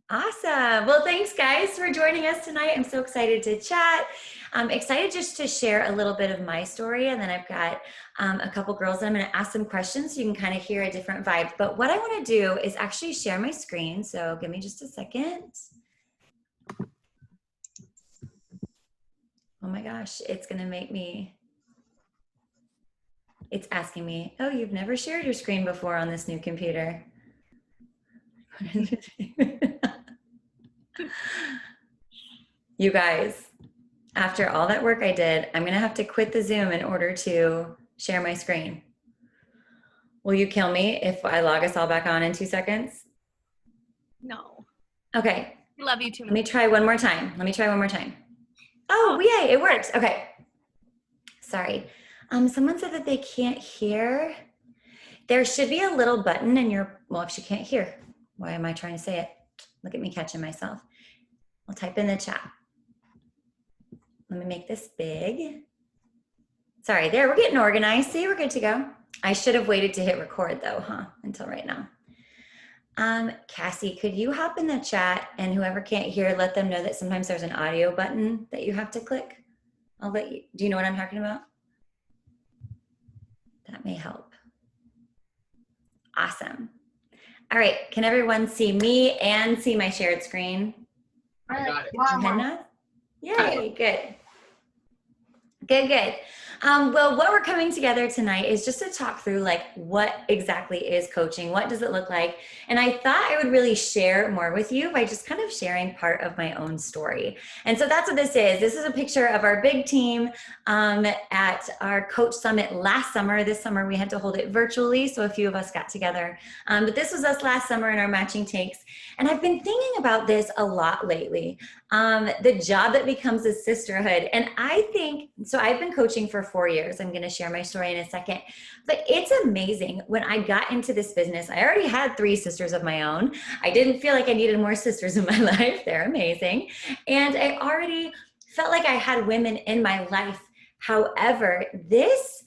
Awesome. Well, thanks guys for joining us tonight. I'm so excited to chat. I'm excited just to share a little bit of my story. And then I've got a couple girls that I'm going to ask some questions so you can kind of hear a different vibe. But what I want to do is actually share my screen. So give me just a second. Oh my gosh, it's going to make me, it's asking me, oh, you've never shared your screen before on this new computer. You guys, after all that work I did, I'm gonna have to quit the Zoom in order to share my screen. Will you kill me if I log us all back on in 2 seconds? No. Okay. I love you too Let much. me try one more time. Oh, yay, it works. Okay. Sorry. Someone said that they can't hear. There should be a little button in your, well, if she can't hear, why am I trying to say it? Look at me catching myself. I'll type in the chat. Let me make this big. Sorry, there, we're getting organized. See, we're good to go. I should have waited to hit record though, until right now. Cassie, could you hop in the chat and whoever can't hear, let them know that sometimes there's an audio button that you have to click. I'll let you, do you know what I'm talking about? That may help. Awesome. All right, can everyone see me and see my shared screen? I got it. Henna? Yay, good. Good. Well, what we're coming together tonight is just to talk through like what exactly is coaching, what does it look like? And I thought I would really share more with you by just kind of sharing part of my own story. And so that's what this is. This is a picture of our big team at our coach summit last summer. This summer we had to hold it virtually, so a few of us got together. But this was us last summer in our matching takes. And I've been thinking about this a lot lately. The job that becomes a sisterhood. And I think, so I've been coaching for 4 years. I'm going to share my story in a second, but it's amazing. When I got into this business, I already had 3 sisters of my own. I didn't feel like I needed more sisters in my life. They're amazing. And I already felt like I had women in my life. However, this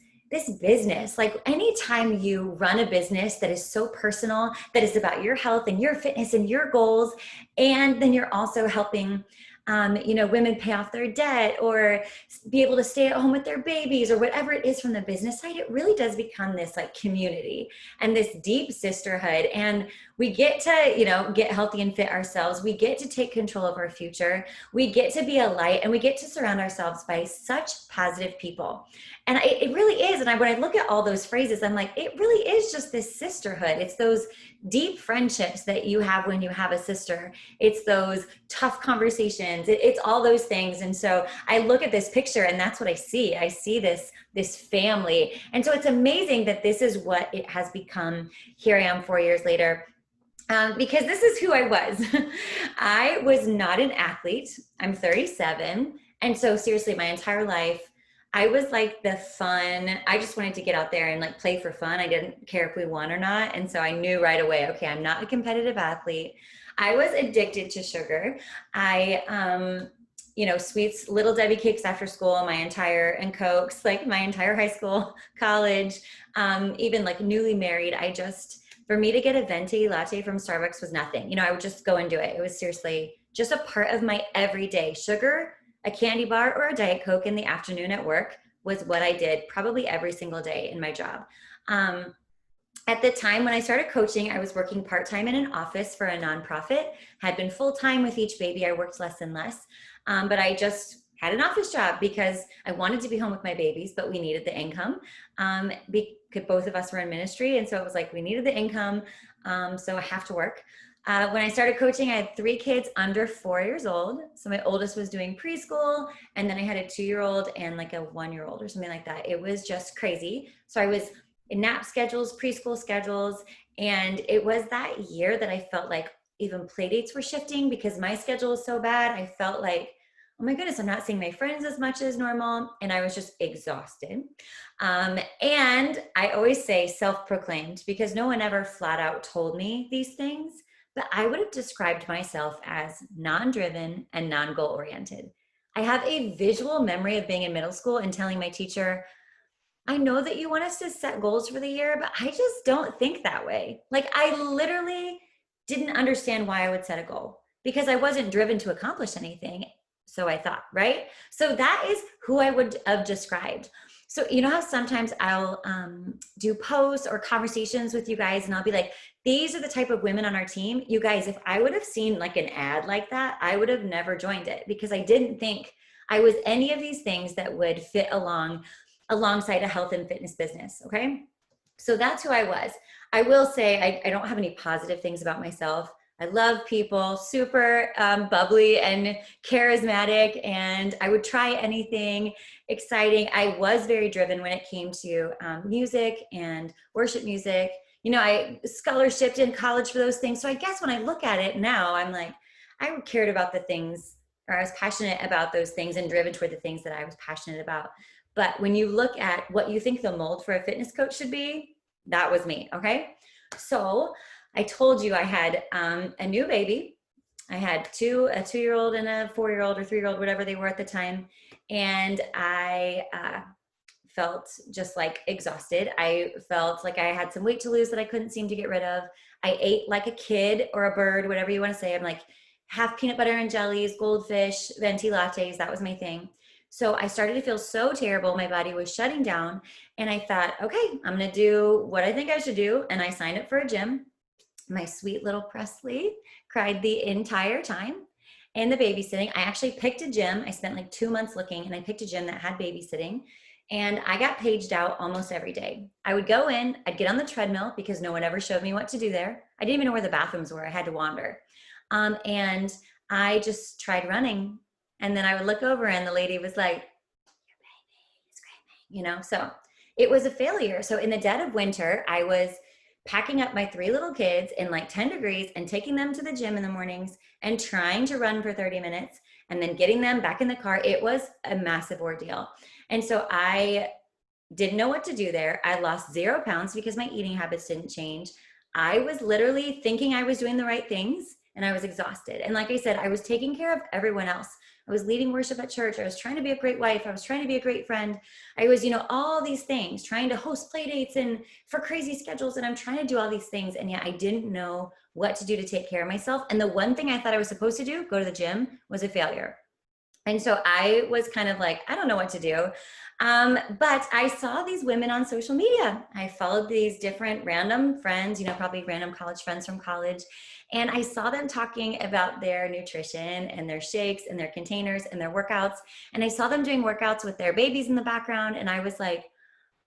business, like anytime you run a business that is so personal, that is about your health and your fitness and your goals, and then you're also helping women pay off their debt or be able to stay at home with their babies or whatever it is from the business side, it really does become this like community and this deep sisterhood. And we get to, get healthy and fit ourselves. We get to take control of our future. We get to be a light and we get to surround ourselves by such positive people. And it really is. And when I look at all those phrases, I'm like, it really is just this sisterhood. It's those deep friendships that you have when you have a sister. It's those tough conversations. It's all those things. And so I look at this picture and that's what I see. I see this family. And so it's amazing that this is what it has become. Here I am 4 years later. Because this is who I was. I was not an athlete. I'm 37. And so seriously, my entire life, I was like the fun, I just wanted to get out there and like play for fun. I didn't care if we won or not. And so I knew right away, okay, I'm not a competitive athlete. I was addicted to sugar. Sweets, Little Debbie cakes after school, and Cokes, like my entire high school, college, even like newly married. For me to get a venti latte from Starbucks was nothing. I would just go and do it. It was seriously just a part of my everyday. Sugar, a candy bar, or a Diet Coke in the afternoon at work was what I did probably every single day in my job. At the time when I started coaching, I was working part-time in an office for a nonprofit, had been full-time with each baby. I worked less and less, but I just had an office job because I wanted to be home with my babies, but we needed the income because both of us were in ministry. And so it was like, we needed the income, so I have to work. When I started coaching, I had 3 kids under 4 years old. So my oldest was doing preschool, and then I had a 2-year-old and like a 1-year-old or something like that. It was just crazy. So I was in nap schedules, preschool schedules, and it was that year that I felt like even play dates were shifting because my schedule was so bad. I felt like, oh my goodness, I'm not seeing my friends as much as normal, and I was just exhausted. And I always say self-proclaimed because no one ever flat out told me these things. But I would have described myself as non-driven and non-goal oriented. I have a visual memory of being in middle school and telling my teacher, I know that you want us to set goals for the year, but I just don't think that way. Like I literally didn't understand why I would set a goal. because I wasn't driven to accomplish anything. So I thought, right? So that is who I would have described. So you know how sometimes I'll do posts or conversations with you guys and I'll be like, these are the type of women on our team. You guys, if I would have seen like an ad like that, I would have never joined it because I didn't think I was any of these things that would fit alongside a health and fitness business. Okay. So that's who I was. I will say I don't have any positive things about myself. I love people, super bubbly and charismatic, and I would try anything exciting. I was very driven when it came to music and worship music. You know, I scholarshiped in college for those things. So I guess when I look at it now, I'm like, I cared about the things, or I was passionate about those things and driven toward the things that I was passionate about. But when you look at what you think the mold for a fitness coach should be, that was me, okay? So I told you I had a new baby. I had a 2-year-old and a 4-year-old or 3-year-old, whatever they were at the time. And I felt just like exhausted. I felt like I had some weight to lose that I couldn't seem to get rid of. I ate like a kid or a bird, whatever you want to say. I'm like half peanut butter and jellies, goldfish, venti lattes. That was my thing. So I started to feel so terrible. My body was shutting down. And I thought, okay, I'm going to do what I think I should do. And I signed up for a gym. My sweet little Presley cried the entire time. And the babysitting, I actually picked a gym. I spent like 2 months looking and I picked a gym that had babysitting. And I got paged out almost every day. I would go in, I'd get on the treadmill because no one ever showed me what to do there. I didn't even know where the bathrooms were. I had to wander. And I just tried running. And then I would look over and the lady was like, your baby is screaming, you know? So it was a failure. So in the dead of winter, I was packing up my 3 little kids in like 10 degrees and taking them to the gym in the mornings and trying to run for 30 minutes and then getting them back in the car. It was a massive ordeal. And so I didn't know what to do there. I lost 0 pounds because my eating habits didn't change. I was literally thinking I was doing the right things and I was exhausted. And like I said, I was taking care of everyone else. I was leading worship at church. I was trying to be a great wife. I was trying to be a great friend. I was, you know, all these things, trying to host play dates and for crazy schedules. And I'm trying to do all these things. And yet I didn't know what to do to take care of myself. And the one thing I thought I was supposed to do, go to the gym, was a failure. And so I was kind of like, I don't know what to do. But I saw these women on social media. I followed these different random friends, you know, probably random college friends from college. And I saw them talking about their nutrition and their shakes and their containers and their workouts. And I saw them doing workouts with their babies in the background. And I was like,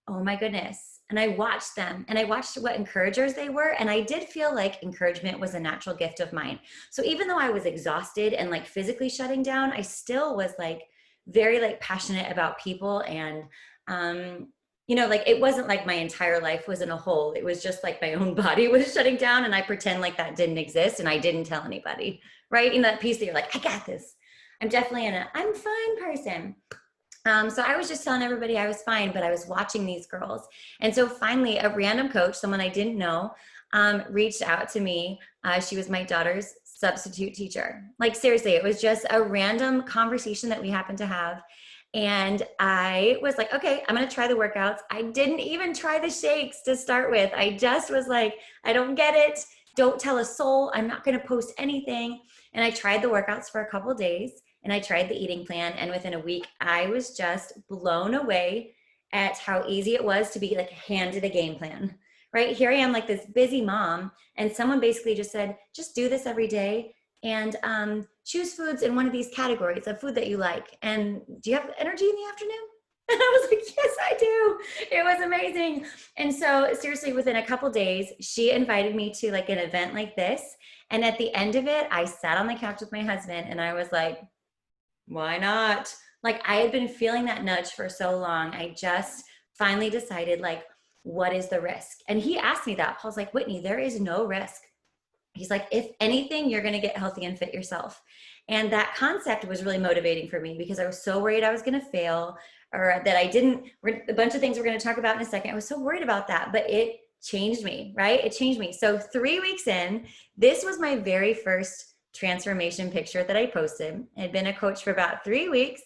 oh my goodness. And I watched them and I watched what encouragers they were. And I did feel like encouragement was a natural gift of mine. So even though I was exhausted and like physically shutting down, I still was like very like passionate about people. And, you know, like it wasn't like my entire life was in a hole. It was just like my own body was shutting down and I pretend like that didn't exist. And I didn't tell anybody, right? In that piece that you're like, I got this. I'm definitely I'm fine person. So I was just telling everybody I was fine, but I was watching these girls. And so finally a random coach, someone I didn't know, reached out to me. She was my daughter's substitute teacher. Like seriously, it was just a random conversation that we happened to have. And I was like, okay, I'm going to try the workouts. I didn't even try the shakes to start with. I just was like, I don't get it. Don't tell a soul. I'm not going to post anything. And I tried the workouts for a couple of days and I tried the eating plan. And within a week, I was just blown away at how easy it was to be like handed a game plan, right? Here I am like this busy mom and someone basically just said, just do this every day and choose foods in one of these categories of food that you like. And do you have energy in the afternoon? And I was like, yes, I do. It was amazing. And so seriously, within a couple days, she invited me to like an event like this. And at the end of it, I sat on the couch with my husband and I was like, why not? Like I had been feeling that nudge for so long. I just finally decided like, what is the risk? And he asked me that. Paul's like, Whitney, there is no risk. He's like, if anything, you're going to get healthy and fit yourself. And that concept was really motivating for me because I was so worried I was going to fail or that I didn't, a bunch of things we're going to talk about in a second. I was so worried about that, but it changed me, right? It changed me. So 3 weeks in, this was my very first transformation picture that I posted. I had been a coach for about 3 weeks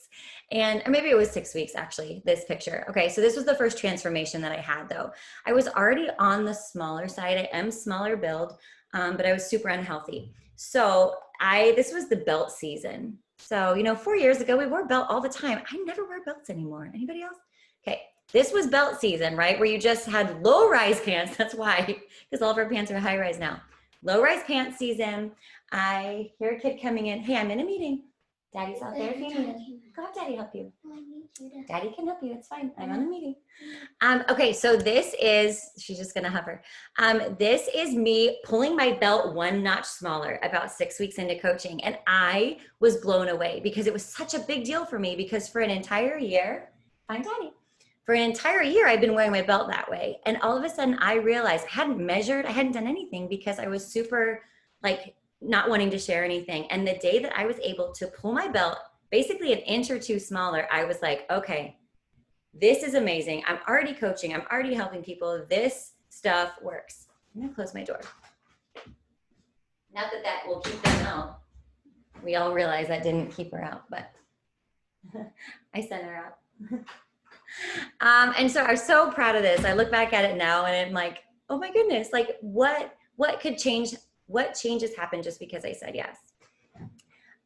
and or maybe it was 6 weeks actually, this picture. Okay, so this was the first transformation that I had though. I was already on the smaller side. I am smaller build, but I was super unhealthy. So this was the belt season. So, 4 years ago, we wore belt all the time. I never wear belts anymore. Anybody else? Okay. This was belt season, right? Where you just had low rise pants. That's why, because all of our pants are high rise now. Low rise pants season. I hear a kid coming in. Hey, I'm in a meeting. Daddy's out there if you need it. Go have Daddy help you. Daddy can help you. It's fine. I'm on a meeting. Okay, so she's just gonna hover. This is me pulling my belt one notch smaller about 6 weeks into coaching. And I was blown away because it was such a big deal for me because for an entire year, find Daddy. For an entire year, I've been wearing my belt that way. And all of a sudden I realized I hadn't measured, I hadn't done anything because I was super not wanting to share anything. And the day that I was able to pull my belt basically an inch or two smaller, I was like, okay, this is amazing. I'm already coaching. I'm already helping people. This stuff works. I'm gonna close my door. Not that that will keep them out. We all realize that didn't keep her out, but I sent her out. And so I'm so proud of this. I look back at it now and I'm like, oh my goodness, like what could change? What changes happened just because I said yes?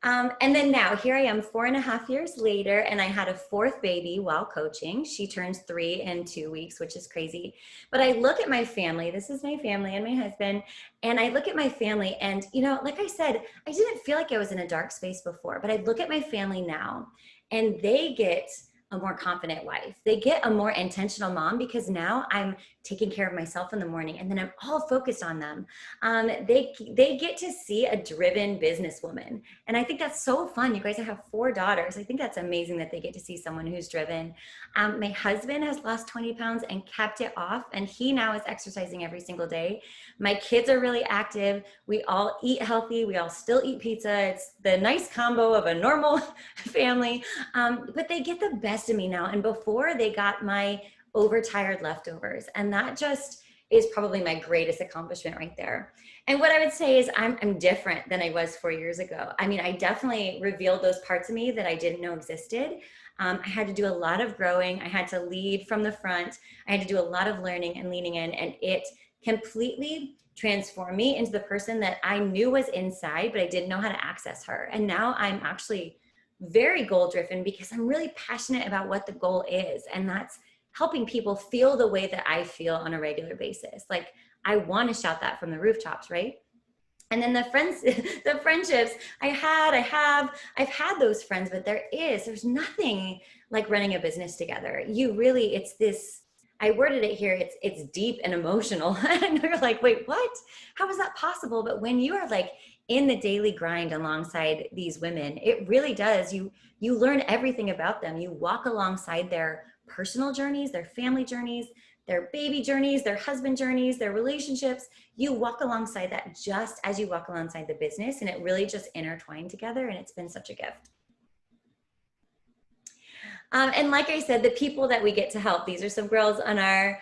And then now here I am 4.5 years later, and I had a fourth baby while coaching. She turns 3 in 2 weeks, which is crazy. But I look at my family, this is my family and my husband, and I look at my family and, like I said, I didn't feel like I was in a dark space before, but I look at my family now and they get a more confident wife. They get a more intentional mom because now I'm taking care of myself in the morning and then I'm all focused on them. They get to see a driven businesswoman. And I think that's so fun. You guys, I have 4 daughters. I think that's amazing that they get to see someone who's driven. My husband has lost 20 pounds and kept it off. And he now is exercising every single day. My kids are really active. We all eat healthy. We all still eat pizza. It's the nice combo of a normal family. But they get the best of me now. And before they got my overtired leftovers. And that just is probably my greatest accomplishment right there. And what I would say is I'm different than I was 4 years ago. I mean, I definitely revealed those parts of me that I didn't know existed. I had to do a lot of growing. I had to lead from the front. I had to do a lot of learning and leaning in, and it completely transformed me into the person that I knew was inside, but I didn't know how to access her. And now I'm actually very goal driven because I'm really passionate about what the goal is. And that's helping people feel the way that I feel on a regular basis. Like I want to shout that from the rooftops, right? And then the friendships I've had those friends, but there's nothing like running a business together. I worded it here, it's deep and emotional. And you're like, wait, what? How is that possible? But when you are like in the daily grind alongside these women, it really does. You learn everything about them. You walk alongside their personal journeys, their family journeys, their baby journeys, their husband journeys, their relationships. You walk alongside that just as you walk alongside the business, and it really just intertwined together, and it's been such a gift. And like I said, the people that we get to help, these are some girls on our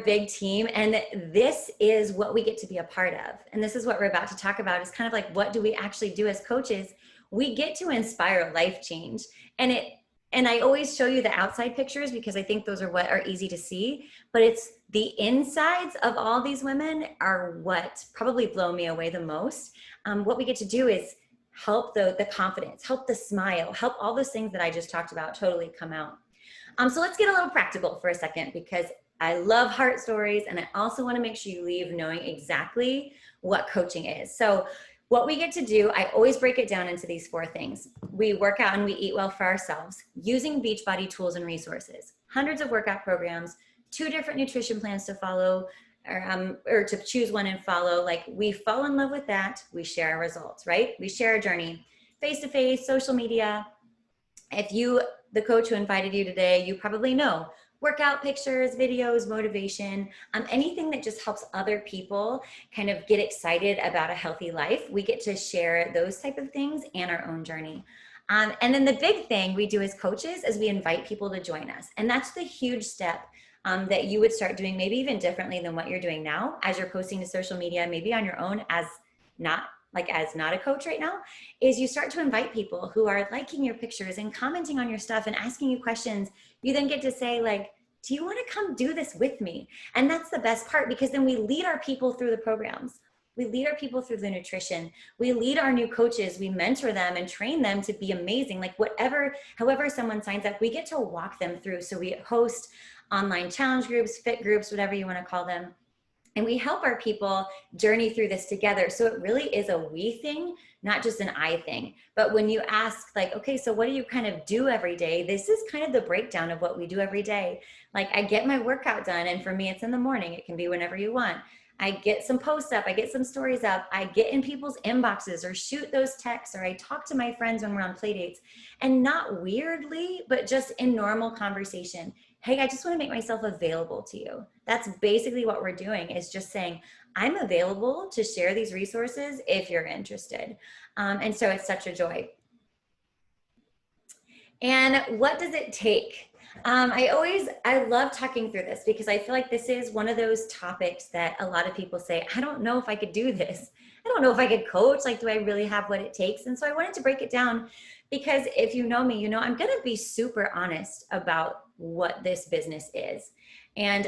big team, and this is what we get to be a part of. And this is what we're about to talk about, is kind of like, what do we actually do as coaches? We get to inspire life change. And I always show you the outside pictures because I think those are what are easy to see, but it's the insides of all these women are what probably blow me away the most. What we get to do is help the confidence, help the smile, help all those things that I just talked about totally come out. So let's get a little practical for a second, because I love heart stories, and I also want to make sure you leave knowing exactly what coaching is. So what we get to do, I always break it down into these 4 things. We work out and we eat well for ourselves using Beachbody tools and resources, hundreds of workout programs, 2 different nutrition plans to follow, or to choose one and follow. Like, we fall in love with that. We share our results, right? We share our journey, face-to-face, social media. If the coach who invited you today, you probably know workout pictures, videos, motivation, anything that just helps other people kind of get excited about a healthy life. We get to share those type of things and our own journey. And then the big thing we do as coaches is we invite people to join us. And that's the huge step that you would start doing, maybe even differently than what you're doing now, as you're posting to social media, maybe on your own as not a coach right now, is you start to invite people who are liking your pictures and commenting on your stuff and asking you questions. You then get to say, like, do you want to come do this with me? And that's the best part, because then we lead our people through the programs. We lead our people through the nutrition. We lead our new coaches. We mentor them and train them to be amazing. Like however someone signs up, we get to walk them through. So we host online challenge groups, fit groups, whatever you want to call them. And we help our people journey through this together. So it really is a we thing, not just an I thing. But when you ask like, okay, so what do you kind of do every day? This is kind of the breakdown of what we do every day. Like I get my workout done. And for me, it's in the morning. It can be whenever you want. I get some posts up. I get some stories up. I get in people's inboxes or shoot those texts, or I talk to my friends when we're on play dates, and not weirdly, but just in normal conversation. Hey, I just want to make myself available to you. That's basically what we're doing, is just saying, I'm available to share these resources if you're interested. And so it's such a joy. And what does it take? I love talking through this because I feel like this is one of those topics that a lot of people say, I don't know if I could do this. I don't know if I could coach. Like, do I really have what it takes? And so I wanted to break it down because if you know me, you know, I'm going to be super honest about what this business is. And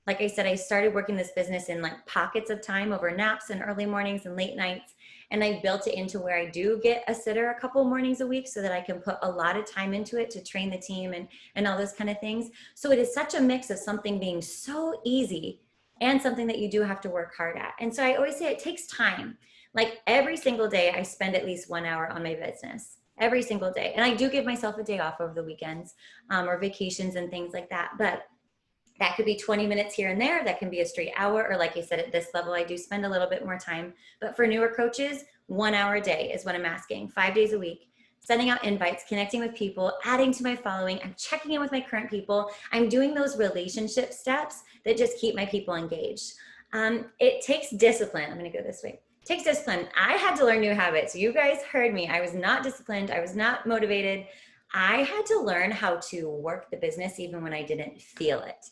like I said, I started working this business in like pockets of time over naps and early mornings and late nights. And I built it into where I do get a sitter a couple mornings a week so that I can put a lot of time into it to train the team and all those kind of things. So it is such a mix of something being so easy and something that you do have to work hard at. And so I always say it takes time. Like every single day I spend at least 1 hour on my business, every single day. And I do give myself a day off over the weekends or vacations and things like that. But that could be 20 minutes here and there. That can be a straight hour. Or like I said, at this level, I do spend a little bit more time. But for newer coaches, 1 hour a day is what I'm asking, 5 days a week, sending out invites, connecting with people, adding to my following. I'm checking in with my current people. I'm doing those relationship steps that just keep my people engaged. It takes discipline. I'm going to go this way. It takes discipline. I had to learn new habits. You guys heard me. I was not disciplined. I was not motivated. I had to learn how to work the business even when I didn't feel it.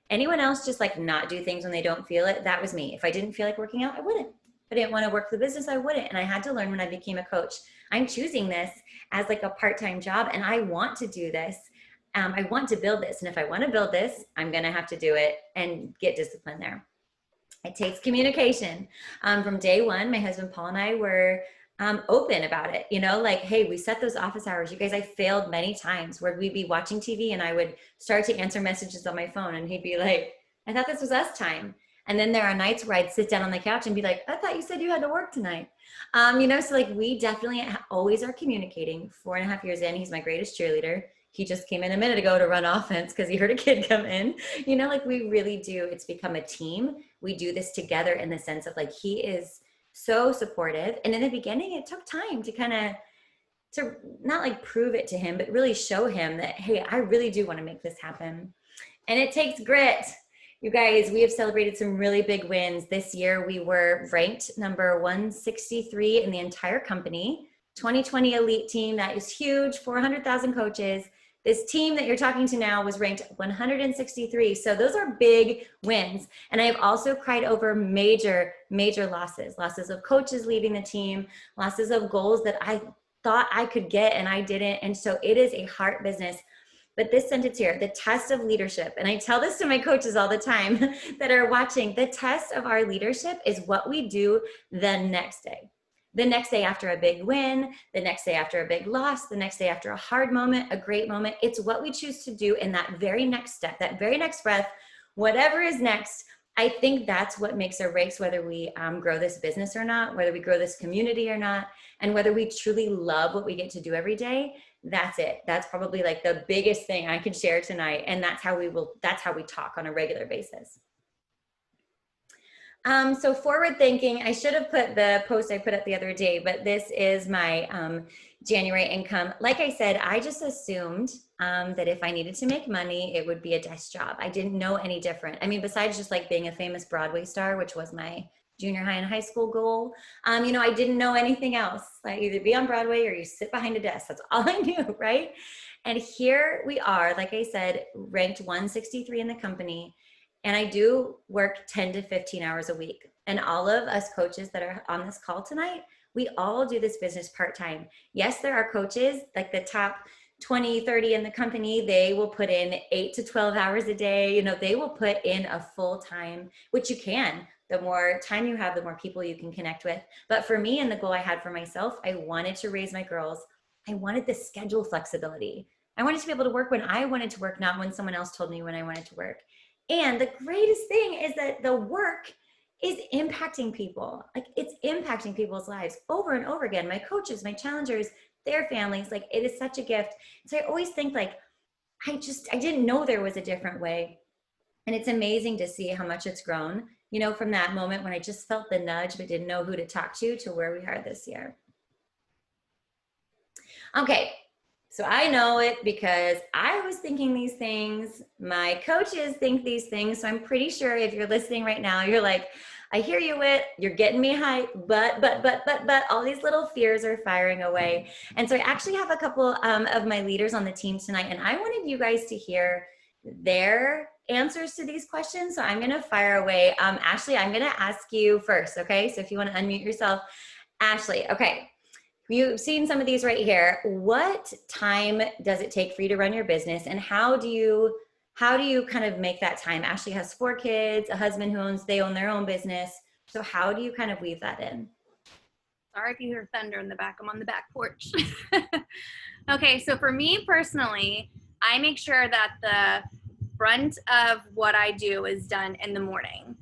Anyone else just like not do things when they don't feel it? That was me. If I didn't feel like working out, I wouldn't. If I didn't want to work the business, I wouldn't. And I had to learn when I became a coach. I'm choosing this as like a part-time job, and I want to do this. I want to build this. And if I want to build this, I'm going to have to do it and get discipline there. It takes communication. From day one, my husband Paul and I were open about it, you know, like, hey, we set those office hours. You guys, I failed many times where we'd be watching TV and I would start to answer messages on my phone and he'd be like, I thought this was us time. And then there are nights where I'd sit down on the couch and be like, I thought you said you had to work tonight. You know, so like we definitely always are communicating. 4.5 years in, he's my greatest cheerleader. He just came in a minute ago to run offense because he heard a kid come in. You know, like we really do. It's become a team. We do this together in the sense of like, he is so supportive. And in the beginning, it took time to kind of, to not like prove it to him, but really show him that, hey, I really do want to make this happen. And it takes grit. You guys, we have celebrated some really big wins. This year, we were ranked number 163 in the entire company. 2020 elite team, that is huge, 400,000 coaches. This team that you're talking to now was ranked 163. So those are big wins. And I've also cried over major losses of coaches leaving the team, losses of goals that I thought I could get and I didn't. And so it is a heart business. But this sentence here, the test of leadership, and I tell this to my coaches all the time that are watching, the test of our leadership is what we do the next day. The next day after a big win, the next day after a big loss, the next day after a hard moment, a great moment. It's what we choose to do in that very next step, that very next breath, whatever is next. I think that's what makes or breaks whether we grow this business or not, whether we grow this community or not, and whether we truly love what we get to do every day. That's it. That's probably like the biggest thing I can share tonight. And that's how we talk on a regular basis. So forward thinking, I should have put the post I put up the other day, but this is my January income. Like I said, I just assumed that if I needed to make money, it would be a desk job. I didn't know any different. I mean, besides just like being a famous Broadway star, which was my junior high and high school goal, you know, I didn't know anything else. Like either be on Broadway or you sit behind a desk. That's all I knew, right? And here we are, like I said, ranked 163 in the company. And I do work 10 to 15 hours a week. And all of us coaches that are on this call tonight, we all do this business part-time. Yes, there are coaches, like the top 20, 30 in the company, they will put in 8 to 12 hours a day. You know, they will put in a full time, which you can. the more time you have, the more people you can connect with. But for me, and the goal I had for myself, I wanted to raise my girls. I wanted the schedule flexibility. I wanted to be able to work when I wanted to work, not when someone else told me when I wanted to work. And the greatest thing is that the work is impacting people. Like, it's impacting people's lives over and over again. My coaches, my challengers, their families, like, it is such a gift. So I always think like, I didn't know there was a different way. And it's amazing to see how much it's grown, you know, from that moment when I just felt the nudge, but didn't know who to talk to where we are this year. Okay. So I know it because I was thinking these things. My coaches think these things. So I'm pretty sure if you're listening right now, you're like, I hear you, Whit, you're getting me hyped, but all these little fears are firing away. And so I actually have a couple of my leaders on the team tonight, and I wanted you guys to hear their answers to these questions. So I'm going to fire away. Ashley, I'm going to ask you first. Okay. So if you want to unmute yourself, Ashley. Okay. You've seen some of these right here. What time does it take for you to run your business, and how do you kind of make that time? Ashley has 4 kids, a husband they own their own business. So how do you kind of weave that in? Sorry if you hear thunder in the back. I'm on the back porch. Okay, so for me personally, I make sure that the brunt of what I do is done in the morning.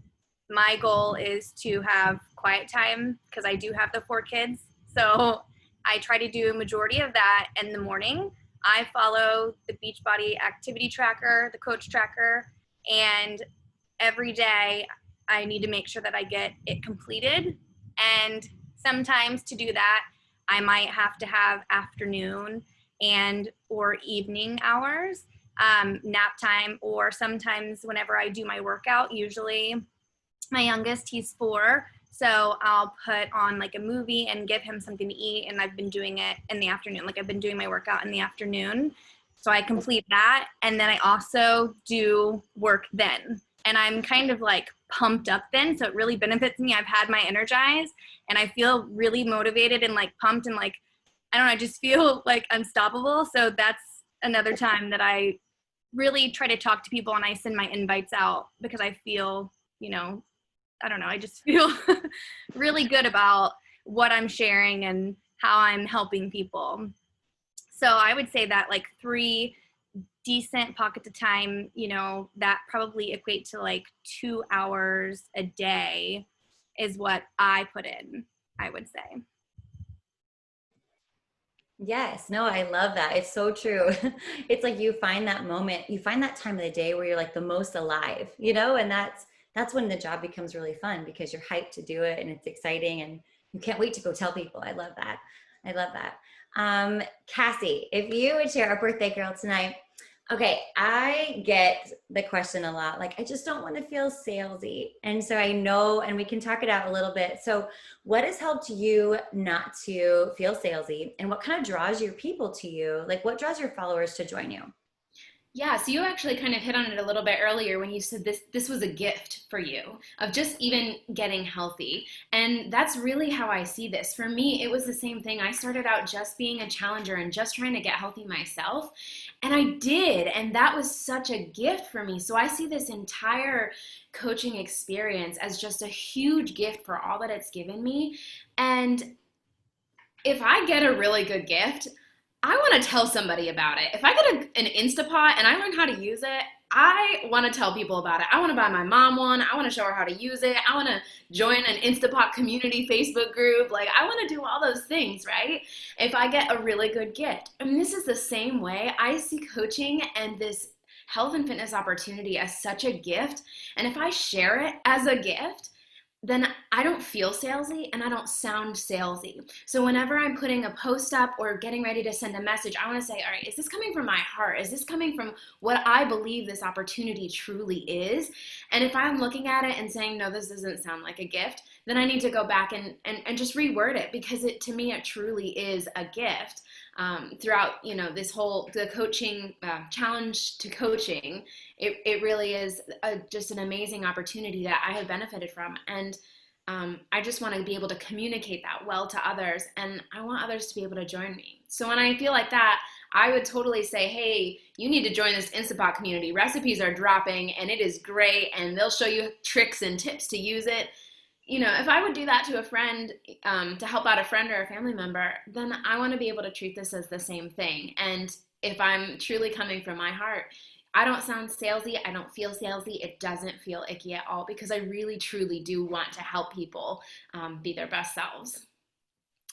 My goal is to have quiet time because I do have the 4 kids. So I try to do a majority of that in the morning. I follow the Beachbody activity tracker, the coach tracker, and every day I need to make sure that I get it completed. And sometimes to do that, I might have to have afternoon and or evening hours, nap time, or sometimes whenever I do my workout, usually my youngest, he's 4. So I'll put on like a movie and give him something to eat. And I've been doing it in the afternoon. Like, I've been doing my workout in the afternoon. So I complete that. And then I also do work then. And I'm kind of like pumped up then. So it really benefits me. I've had my Energize and I feel really motivated and like pumped and like, I don't know, I just feel like unstoppable. So that's another time that I really try to talk to people and I send my invites out because I feel, you know, I don't know, I just feel really good about what I'm sharing and how I'm helping people. So I would say that like 3 decent pockets of time, you know, that probably equate to like 2 hours a day is what I put in, I would say. Yes, no, I love that. It's so true. It's like you find that moment, you find that time of the day where you're like the most alive, you know, and that's when the job becomes really fun because you're hyped to do it and it's exciting and you can't wait to go tell people. I love that. I love that. Cassie, if you would share our birthday girl tonight. Okay, I get the question a lot. Like, I just don't want to feel salesy. And so I know, and we can talk it out a little bit. So what has helped you not to feel salesy, and what kind of draws your people to you? Like, what draws your followers to join you? Yeah, so you actually kind of hit on it a little bit earlier when you said this was a gift for you of just even getting healthy. And that's really how I see this. For me, it was the same thing. I started out just being a challenger and just trying to get healthy myself. And I did, and that was such a gift for me. So I see this entire coaching experience as just a huge gift for all that it's given me. And if I get a really good gift, I want to tell somebody about it. If I get an Instapot and I learn how to use it, I want to tell people about it. I want to buy my mom one. I want to show her how to use it. I want to join an Instapot community Facebook group. Like, I want to do all those things, right? If I get a really good gift. And this is the same way I see coaching and this health and fitness opportunity as such a gift. And if I share it as a gift, then I don't feel salesy and I don't sound salesy. So whenever I'm putting a post up or getting ready to send a message, I want to say, all right, is this coming from my heart? Is this coming from what I believe this opportunity truly is? And if I'm looking at it and saying, no, this doesn't sound like a gift, then I need to go back and just reword it, because to me, it truly is a gift. Throughout, this whole, the coaching challenge to coaching, it really is just an amazing opportunity that I have benefited from. And I just want to be able to communicate that well to others, and I want others to be able to join me. So when I feel like that, I would totally say, hey, you need to join this Instapot community. Recipes are dropping and it is great, and they'll show you tricks and tips to use it. You know, if I would do that to a friend, to help out a friend or a family member, then I want to be able to treat this as the same thing. And if I'm truly coming from my heart, I don't sound salesy. I don't feel salesy. It doesn't feel icky at all, because I really, truly do want to help people be their best selves.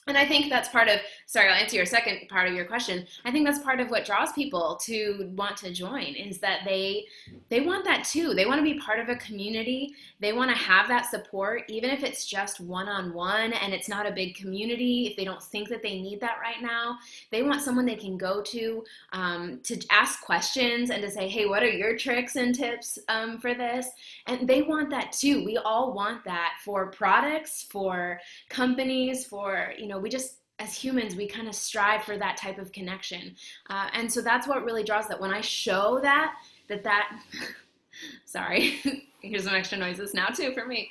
And I think that's part of, sorry, I'll answer your second part of your question. I think that's part of what draws people to want to join, is that they want that too. They want to be part of a community. They want to have that support, even if it's just one-on-one and it's not a big community, if they don't think that they need that right now. They want someone they can go to ask questions and to say, hey, what are your tricks and tips for this? And they want that too. We all want that for products, for companies, for, you know, we just, as humans, we kind of strive for that type of connection. And so that's what really draws that. When I show that sorry, here's some extra noises now too for me.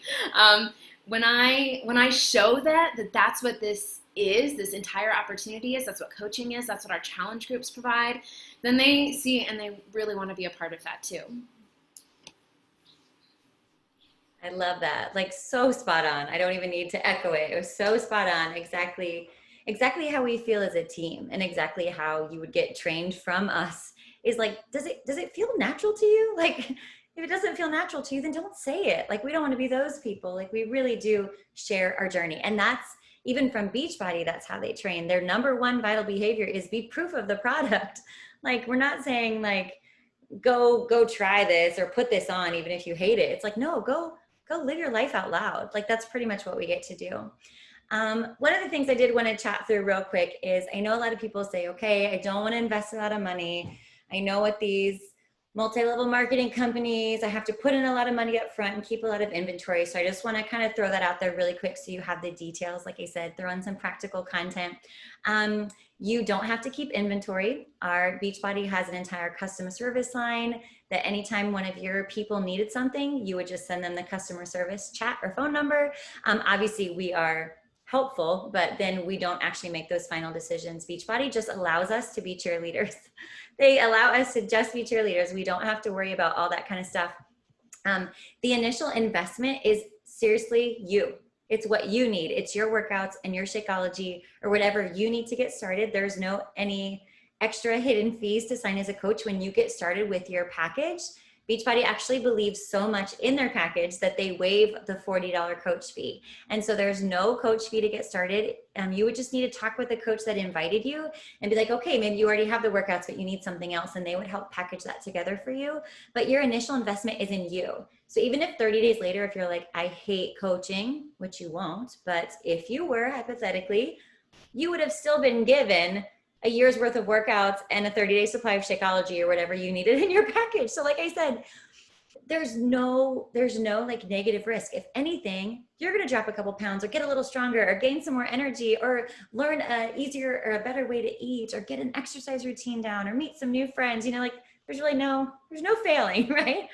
When I show that's what this is, this entire opportunity is, that's what coaching is, that's what our challenge groups provide, then they see and they really want to be a part of that too. I love that. Like, so spot on. I don't even need to echo it. It was so spot on. Exactly how we feel as a team, and exactly how you would get trained from us is like, does it feel natural to you? Like, if it doesn't feel natural to you, then don't say it. Like, we don't want to be those people. Like, we really do share our journey. And that's even from Beachbody, that's how they train. Their number one vital behavior is be proof of the product. Like, we're not saying like, go try this or put this on, even if you hate it. It's like, no, go live your life out loud. Like, that's pretty much what we get to do. One of the things I did want to chat through real quick is, I know a lot of people say, okay, I don't want to invest a lot of money. I know what these multi-level marketing companies, I have to put in a lot of money up front and keep a lot of inventory. So I just want to kind of throw that out there really quick so you have the details. Like I said, throw in some practical content. You don't have to keep inventory. Our Beachbody has an entire customer service line that anytime one of your people needed something, you would just send them the customer service chat or phone number. Obviously, we are helpful, but then we don't actually make those final decisions. Beachbody just allows us to be cheerleaders. They allow us to just be cheerleaders. We don't have to worry about all that kind of stuff. The initial investment is seriously you. It's what you need. It's your workouts and your Shakeology or whatever you need to get started. There's no any extra hidden fees to sign as a coach when you get started with your package. Beachbody actually believes so much in their package that they waive the $40 coach fee. And so there's no coach fee to get started. You would just need to talk with the coach that invited you and be like, okay, maybe you already have the workouts, but you need something else. And they would help package that together for you. But your initial investment is in you. So even if 30 days later, if you're like, I hate coaching, which you won't, but if you were, hypothetically, you would have still been given a year's worth of workouts and a 30-day supply of Shakeology or whatever you needed in your package. So like I said, there's no like negative risk. If anything, you're going to drop a couple pounds or get a little stronger or gain some more energy or learn a easier or a better way to eat or get an exercise routine down or meet some new friends. You know, like there's no failing, right?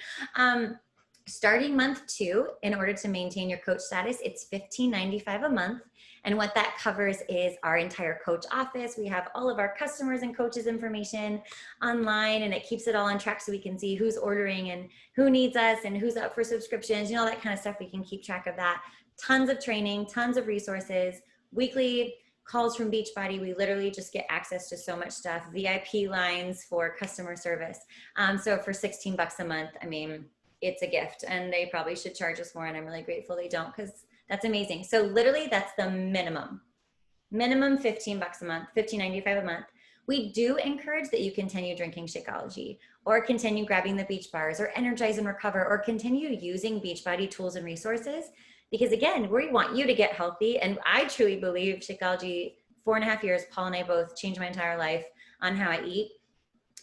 Starting month 2, in order to maintain your coach status, it's $15.95 a month. And what that covers is our entire coach office. We have all of our customers and coaches information online, and it keeps it all on track so we can see who's ordering and who needs us and who's up for subscriptions, you know, that kind of stuff. We can keep track of that. Tons of training, tons of resources, weekly calls from Beachbody. We literally just get access to so much stuff, VIP lines for customer service. So for $16 a month, I mean, it's a gift, and they probably should charge us more. And I'm really grateful they don't, because that's amazing. So literally that's the minimum $15 a month, $15.95 a month. We do encourage that you continue drinking Shakeology or continue grabbing the beach bars or Energize and Recover or continue using Beachbody tools and resources, because again, we want you to get healthy. And I truly believe Shakeology, 4.5 years, Paul and I both changed my entire life on how I eat.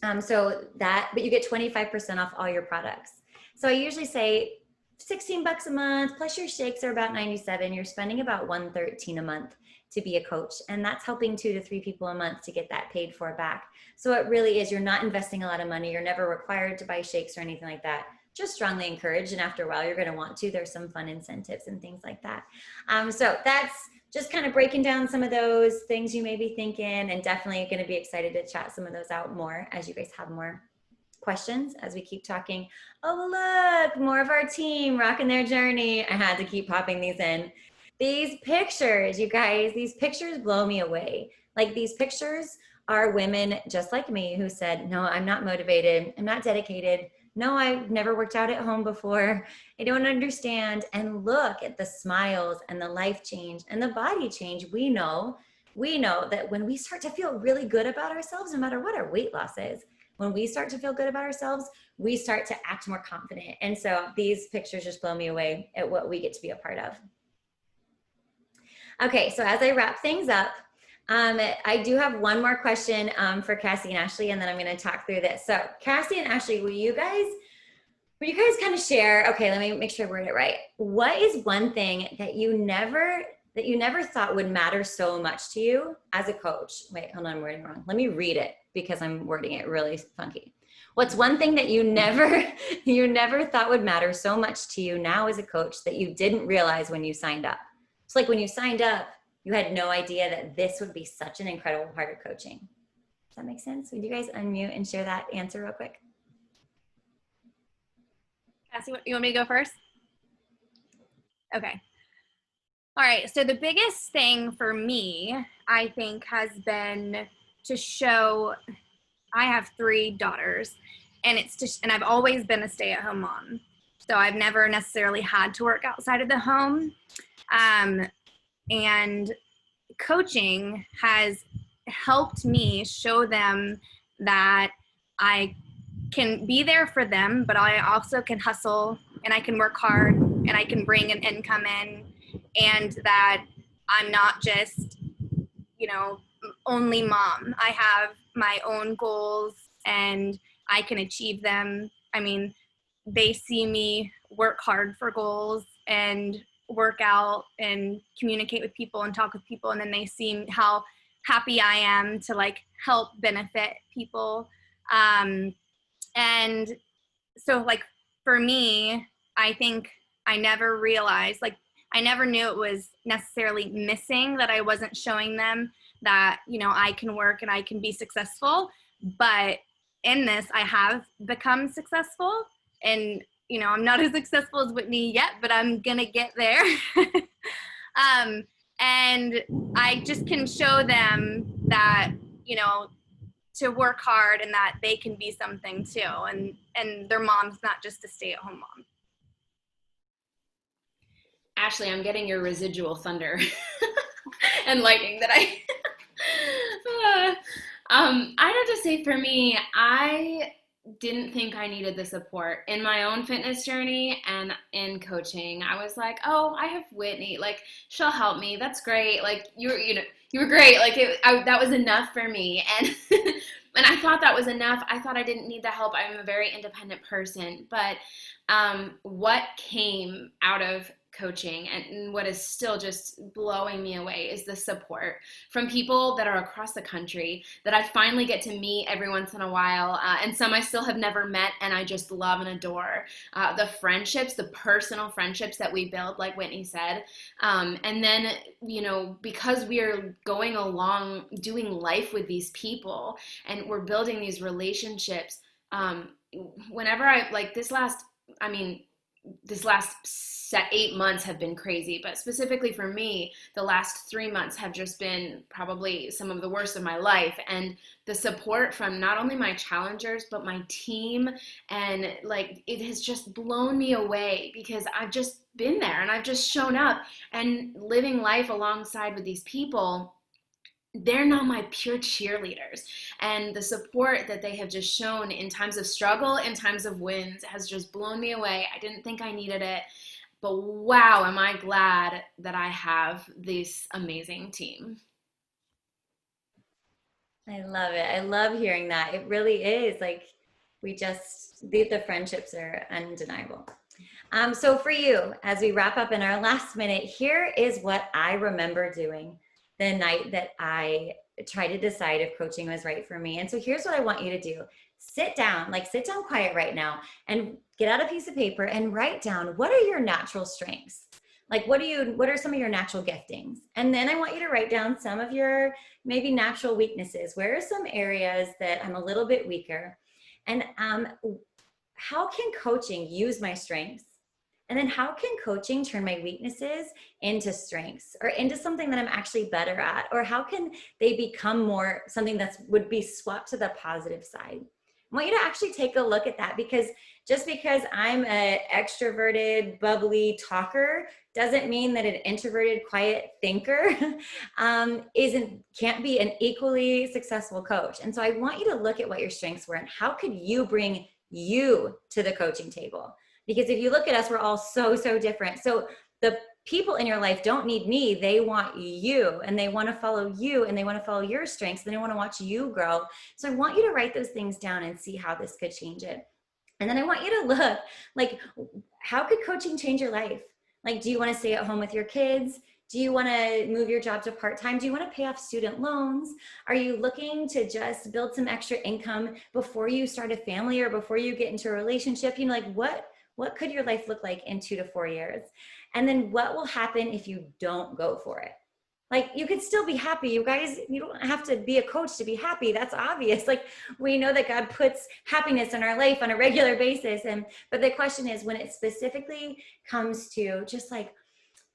But you get 25% off all your products. So I usually say $16 a month, plus your shakes are about $97. You're spending about $113 a month to be a coach. And that's helping 2 to 3 people a month to get that paid for back. So it really is, you're not investing a lot of money. You're never required to buy shakes or anything like that. just strongly encouraged. And after a while, you're going to want to. There's some fun incentives and things like that. So that's just kind of breaking down some of those things you may be thinking, and definitely going to be excited to chat some of those out more as you guys have more questions as we keep talking. Oh, look, more of our team rocking their journey. I had to keep popping these in. These pictures, you guys, these pictures blow me away. Like, these pictures are women just like me who said, no, I'm not motivated. I'm not dedicated. No, I've never worked out at home before. I don't understand. And look at the smiles and the life change and the body change. We know that when we start to feel really good about ourselves, no matter what our weight loss is, when we start to feel good about ourselves, we start to act more confident. And so these pictures just blow me away at what we get to be a part of. Okay, so as I wrap things up, I do have one more question for Cassie and Ashley, and then I'm going to talk through this. So Cassie and Ashley, will you guys kind of share? Okay, let me make sure I word it right. What is one thing that you never thought would matter so much to you as a coach? Wait, hold on, I'm wording wrong. Let me read it because I'm wording it really funky. What's one thing that you never thought would matter so much to you now as a coach that you didn't realize when you signed up? It's like when you signed up, you had no idea that this would be such an incredible part of coaching. Does that make sense? Would you guys unmute and share that answer real quick? Cassie, you want me to go first? Okay. All right. So the biggest thing for me, I think, has been to show. I have 3 daughters, and and I've always been a stay-at-home mom. So I've never necessarily had to work outside of the home. And coaching has helped me show them that I can be there for them, but I also can hustle, and I can work hard, and I can bring an income in, and that I'm not just, only mom. I have my own goals and I can achieve them. I mean, they see me work hard for goals and work out and communicate with people and talk with people, and then they see how happy I am to help benefit people. And so for me, I think I never realized, I never knew it was necessarily missing, that I wasn't showing them that, I can work and I can be successful. But in this, I have become successful, and I'm not as successful as Whitney yet, but I'm gonna get there. And I just can show them that, to work hard, and that they can be something too. And their mom's not just a stay-at-home mom. Ashley, I'm getting your residual thunder and lightning that I'd have to say, for me, I didn't think I needed the support in my own fitness journey and in coaching. I was like, oh, I have Whitney, she'll help me. That's great. You were great. That was enough for me. And and I thought that was enough. I thought I didn't need the help. I'm a very independent person. But what came out of coaching and what is still just blowing me away is the support from people that are across the country that I finally get to meet every once in a while, and some I still have never met, and I just love and adore. The friendships, the personal friendships that we build, like Whitney said, and then because we are going along doing life with these people and we're building these relationships, whenever this last 8 months have been crazy, but specifically for me, the last 3 months have just been probably some of the worst of my life. And the support from not only my challengers, but my team, and it has just blown me away, because I've just been there and I've just shown up and living life alongside with these people. They're now my pure cheerleaders, and the support that they have just shown in times of struggle, in times of wins, has just blown me away. I didn't think I needed it, but wow, am I glad that I have this amazing team. I love it. I love hearing that. It really is the friendships are undeniable. So for you, as we wrap up in our last minute, here is what I remember doing. the night that I tried to decide if coaching was right for me. And so here's what I want you to do. Sit down quiet right now and get out a piece of paper and write down, what are your natural strengths? Like, what are some of your natural giftings? And then I want you to write down some of your maybe natural weaknesses. Where are some areas that I'm a little bit weaker? And how can coaching use my strengths? And then how can coaching turn my weaknesses into strengths or into something that I'm actually better at? Or how can they become more something that would be swapped to the positive side? I want you to actually take a look at that, because just because I'm an extroverted, bubbly talker doesn't mean that an introverted, quiet thinker can't be an equally successful coach. And so I want you to look at what your strengths were and how could you bring you to the coaching table? Because if you look at us, we're all so different. So the people in your life don't need me. They want you, and they want to follow you, and they want to follow your strengths, and they want to watch you grow. So I want you to write those things down and see how this could change it. And then I want you to look, like, how could coaching change your life? Like, do you want to stay at home with your kids? Do you want to move your job to part-time? Do you want to pay off student loans? Are you looking to just build some extra income before you start a family or before you get into a relationship? You know, like, what could your life look like in 2 to 4 years? And then what will happen if you don't go for it? Like, you could still be happy. You guys, you don't have to be a coach to be happy. That's obvious. Like, we know that God puts happiness in our life on a regular basis. But the question is, when it specifically comes to just like,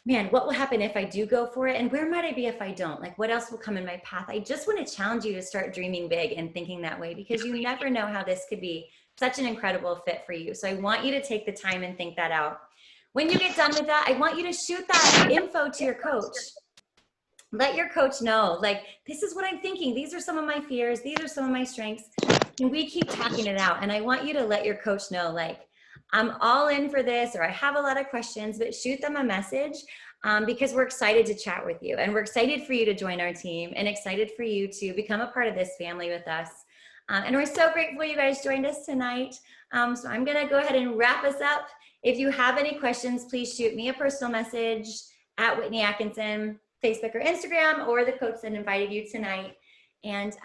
man, what will happen if I do go for it? And where might I be if I don't? Like, what else will come in my path? I just want to challenge you to start dreaming big and thinking that way, because you never know how this could be such an incredible fit for you. So I want you to take the time and think that out. When you get done with that, I want you to shoot that info to your coach. Let your coach know, like, this is what I'm thinking. These are some of my fears. These are some of my strengths. And we keep talking it out. And I want you to let your coach know, like, I'm all in for this, or I have a lot of questions, but shoot them a message, because we're excited to chat with you. And we're excited for you to join our team and excited for you to become a part of this family with us. And we're so grateful you guys joined us tonight. So I'm going to go ahead and wrap us up. If you have any questions, please shoot me a personal message at Whitney Atkinson, Facebook or Instagram, or the coach that invited you tonight. And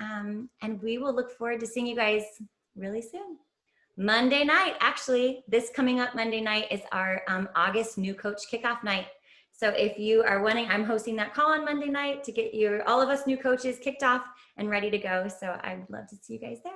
we will look forward to seeing you guys really soon. Monday night, actually, this coming up Monday night is our August new coach kickoff night. So if you are wanting, I'm hosting that call on Monday night to get all of us new coaches kicked off and ready to go. So I'd love to see you guys there.